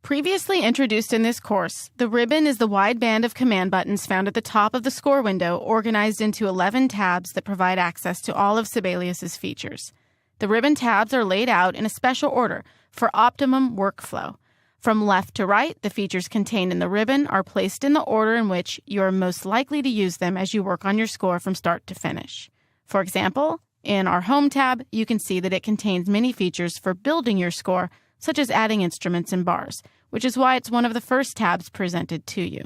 Previously introduced in this course, the ribbon is the wide band of command buttons found at the top of the score window, organized into 11 tabs that provide access to all of Sibelius's features. The ribbon tabs are laid out in a special order for optimum workflow. From left to right, the features contained in the ribbon are placed in the order in which you are most likely to use them as you work on your score from start to finish. For example, in our Home tab, you can see that it contains many features for building your score, such as adding instruments and bars, which is why it's one of the first tabs presented to you.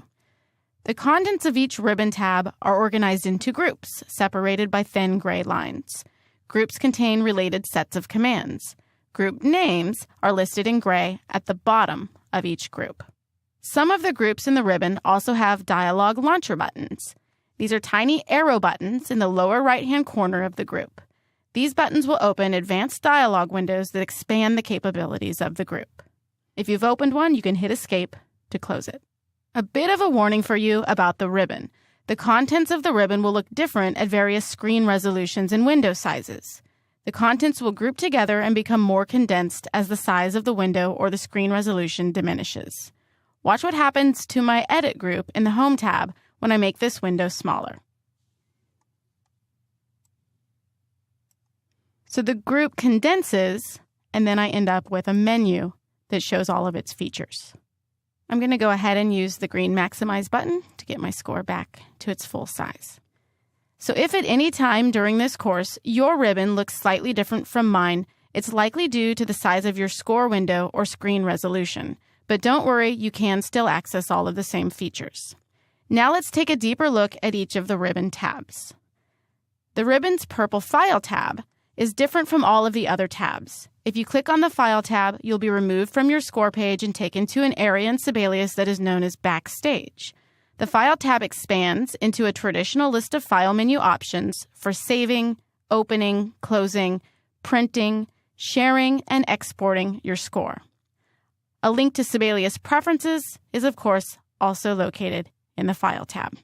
The contents of each ribbon tab are organized into groups, separated by thin gray lines. Groups contain related sets of commands. Group names are listed in gray at the bottom of each group. Some of the groups in the ribbon also have dialog launcher buttons. These are tiny arrow buttons in the lower right-hand corner of the group. These buttons will open advanced dialog windows that expand the capabilities of the group. If you've opened one, you can hit Escape to close it. A bit of a warning for you about the ribbon. The contents of the ribbon will look different at various screen resolutions and window sizes. The contents will group together and become more condensed as the size of the window or the screen resolution diminishes. Watch what happens to my Edit group in the Home tab when I make this window smaller. So the group condenses, and then I end up with a menu that shows all of its features. I'm going to go ahead and use the green Maximize button to get my score back to its full size. So if at any time during this course your ribbon looks slightly different from mine, it's likely due to the size of your score window or screen resolution. But don't worry, you can still access all of the same features. Now let's take a deeper look at each of the ribbon tabs. The ribbon's purple File tab is different from all of the other tabs. If you click on the File tab, you'll be removed from your score page and taken to an area in Sibelius that is known as Backstage. The File tab expands into a traditional list of file menu options for saving, opening, closing, printing, sharing, and exporting your score. A link to Sibelius preferences is, of course, also located in the File tab.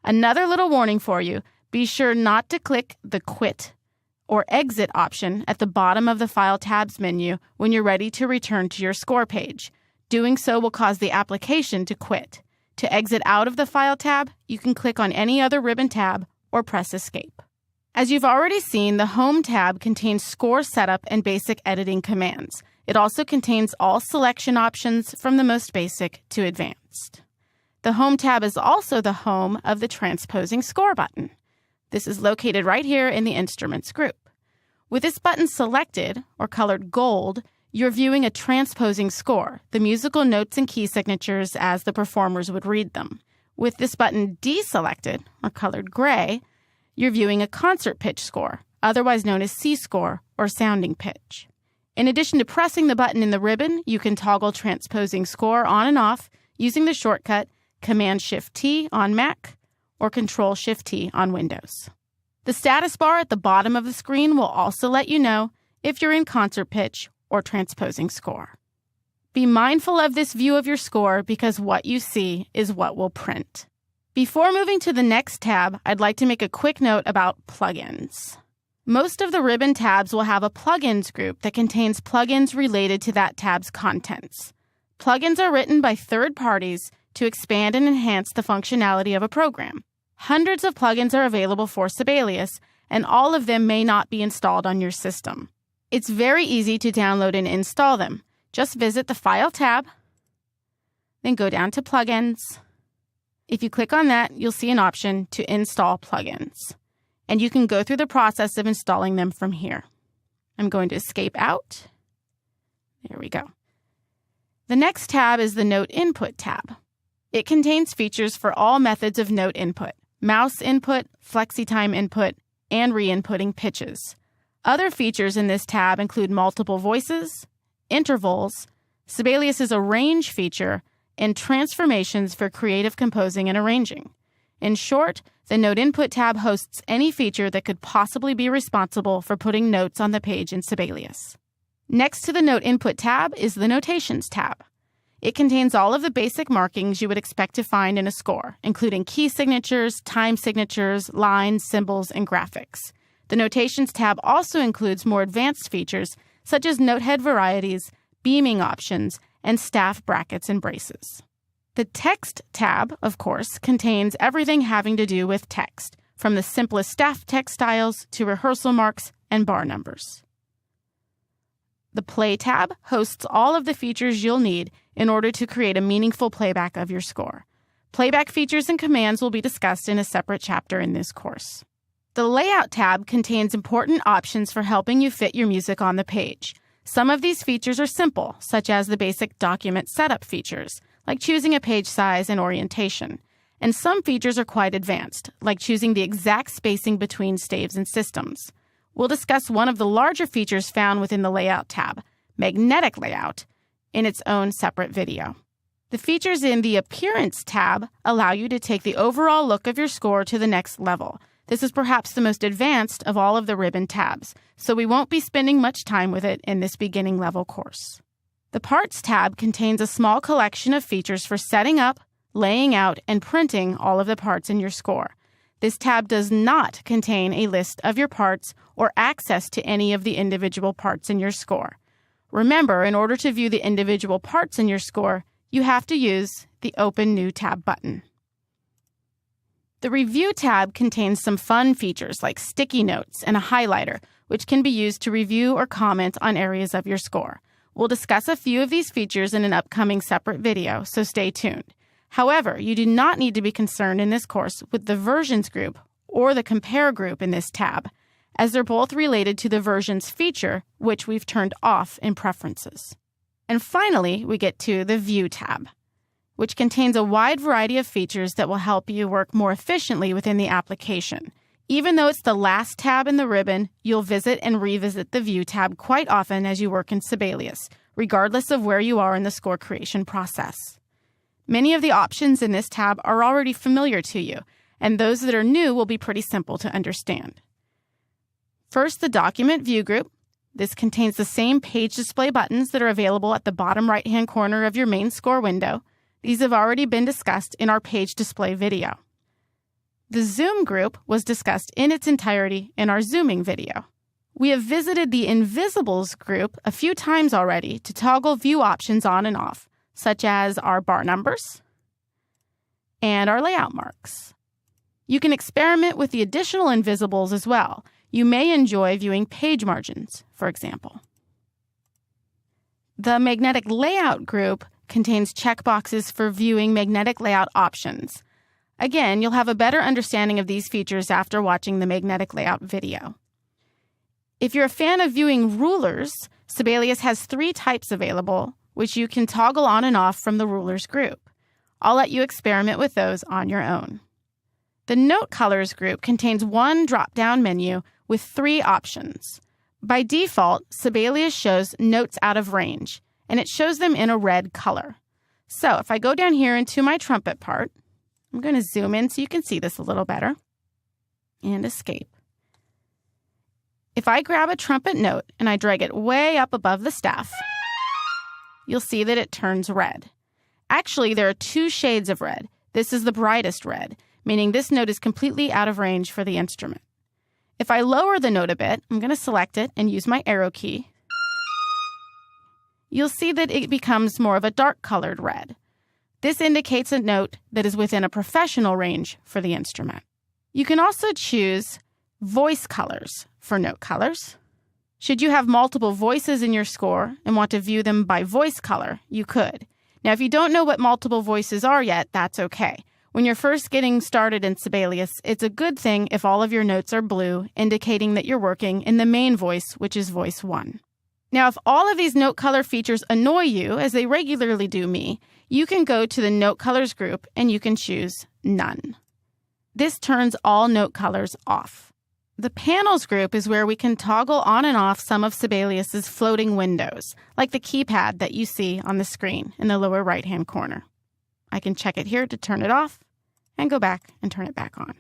Another little warning for you, be sure not to click the Quit or Exit option at the bottom of the File tab's menu when you're ready to return to your score page. Doing so will cause the application to quit. To exit out of the File tab, you can click on any other ribbon tab or press Escape. As you've already seen, the Home tab contains score setup and basic editing commands. It also contains all selection options from the most basic to advanced. The Home tab is also the home of the Transposing Score button. This is located right here in the Instruments group. With this button selected, or colored gold, you're viewing a transposing score, the musical notes and key signatures as the performers would read them. With this button deselected, or colored gray, you're viewing a concert pitch score, otherwise known as C-score or sounding pitch. In addition to pressing the button in the ribbon, you can toggle transposing score on and off using the shortcut Command-Shift-T on Mac or Control-Shift-T on Windows. The status bar at the bottom of the screen will also let you know if you're in concert pitch or transposing score. Be mindful of this view of your score because what you see is what will print. Before moving to the next tab, I'd like to make a quick note about plugins. Most of the ribbon tabs will have a plugins group that contains plugins related to that tab's contents. Plugins are written by third parties to expand and enhance the functionality of a program. Hundreds of plugins are available for Sibelius, and all of them may not be installed on your system. It's very easy to download and install them. Just visit the File tab, then go down to Plugins. If you click on that, you'll see an option to install plugins, and you can go through the process of installing them from here. I'm going to escape out. There we go. The next tab is the Note Input tab. It contains features for all methods of note input, mouse input, FlexiTime input, and re-inputting pitches. Other features in this tab include multiple voices, intervals, Sibelius's arrange feature, and transformations for creative composing and arranging. In short, the Note Input tab hosts any feature that could possibly be responsible for putting notes on the page in Sibelius. Next to the Note Input tab is the Notations tab. It contains all of the basic markings you would expect to find in a score, including key signatures, time signatures, lines, symbols, and graphics. The Notations tab also includes more advanced features such as notehead varieties, beaming options, and staff brackets and braces. The Text tab, of course, contains everything having to do with text, from the simplest staff text styles to rehearsal marks and bar numbers. The Play tab hosts all of the features you'll need in order to create a meaningful playback of your score. Playback features and commands will be discussed in a separate chapter in this course. The Layout tab contains important options for helping you fit your music on the page. Some of these features are simple, such as the basic document setup features, like choosing a page size and orientation. And some features are quite advanced, like choosing the exact spacing between staves and systems. We'll discuss one of the larger features found within the Layout tab, Magnetic Layout, in its own separate video. The features in the Appearance tab allow you to take the overall look of your score to the next level. This is perhaps the most advanced of all of the ribbon tabs, so we won't be spending much time with it in this beginning level course. The Parts tab contains a small collection of features for setting up, laying out, and printing all of the parts in your score. This tab does not contain a list of your parts or access to any of the individual parts in your score. Remember, in order to view the individual parts in your score, you have to use the Open New Tab button. The Review tab contains some fun features like sticky notes and a highlighter, which can be used to review or comment on areas of your score. We'll discuss a few of these features in an upcoming separate video, so stay tuned. However, you do not need to be concerned in this course with the Versions group or the Compare group in this tab, as they're both related to the Versions feature, which we've turned off in Preferences. And finally, we get to the View tab, which contains a wide variety of features that will help you work more efficiently within the application. Even though it's the last tab in the ribbon, you'll visit and revisit the View tab quite often as you work in Sibelius, regardless of where you are in the score creation process. Many of the options in this tab are already familiar to you, and those that are new will be pretty simple to understand. First, the Document View group. This contains the same page display buttons that are available at the bottom right-hand corner of your main score window. These have already been discussed in our page display video. The Zoom group was discussed in its entirety in our zooming video. We have visited the Invisibles group a few times already to toggle view options on and off, such as our bar numbers and our layout marks. You can experiment with the additional invisibles as well. You may enjoy viewing page margins, for example. The Magnetic Layout group contains checkboxes for viewing magnetic layout options. Again, you'll have a better understanding of these features after watching the Magnetic Layout video. If you're a fan of viewing rulers, Sibelius has 3 types available, which you can toggle on and off from the Rulers group. I'll let you experiment with those on your own. The Note Colors group contains one drop-down menu with 3 options. By default, Sibelius shows notes out of range, and it shows them in a red color. So if I go down here into my trumpet part, I'm going to zoom in so you can see this a little better, and escape. If I grab a trumpet note and I drag it way up above the staff, you'll see that it turns red. Actually, there are 2 shades of red. This is the brightest red, meaning this note is completely out of range for the instrument. If I lower the note a bit, I'm going to select it and use my arrow key. You'll see that it becomes more of a dark-colored red. This indicates a note that is within a professional range for the instrument. You can also choose voice colors for note colors. Should you have multiple voices in your score and want to view them by voice color, you could. Now, if you don't know what multiple voices are yet, that's okay. When you're first getting started in Sibelius, it's a good thing if all of your notes are blue, indicating that you're working in the main voice, which is voice 1. Now, if all of these note color features annoy you, as they regularly do me, you can go to the Note Colors group and you can choose None. This turns all note colors off. The Panels group is where we can toggle on and off some of Sibelius's floating windows, like the keypad that you see on the screen in the lower right-hand corner. I can check it here to turn it off and go back and turn it back on.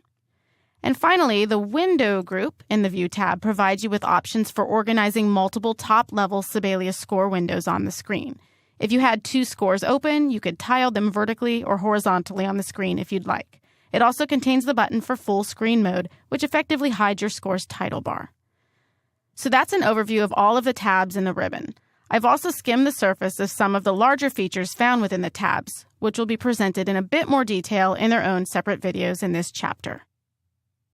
And finally, the Window group in the View tab provides you with options for organizing multiple top-level Sibelius score windows on the screen. If you had 2 scores open, you could tile them vertically or horizontally on the screen if you'd like. It also contains the button for full screen mode, which effectively hides your score's title bar. So that's an overview of all of the tabs in the ribbon. I've also skimmed the surface of some of the larger features found within the tabs, which will be presented in a bit more detail in their own separate videos in this chapter.